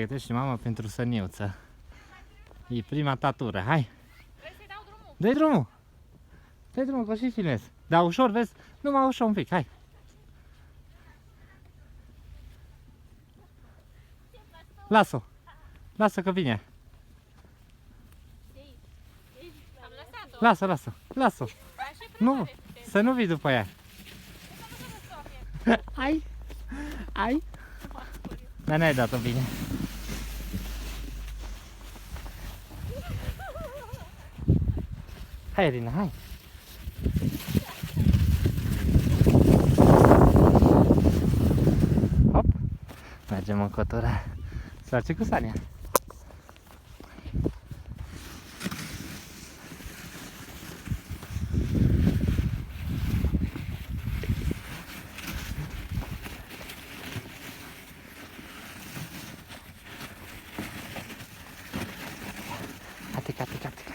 Pregătește mama pentru săniuță. E prima tatură, hai! Vrei să-i dau drumul? Dă-i drumul! Dă-i drumul, că și filmez. Dar ușor, vezi? Numai ușor un pic, hai! Lasă-o! Lasă că vine! Am lăsat-o. Lasă, lasă! Lasă-o! Nu! Să nu vii după ea! Ai! Ai! Dar n-ai dat-o bine! Hai, Irina, hai! Hop! Mergem în cotura. Să face cu Sania. Atica, atica, atica.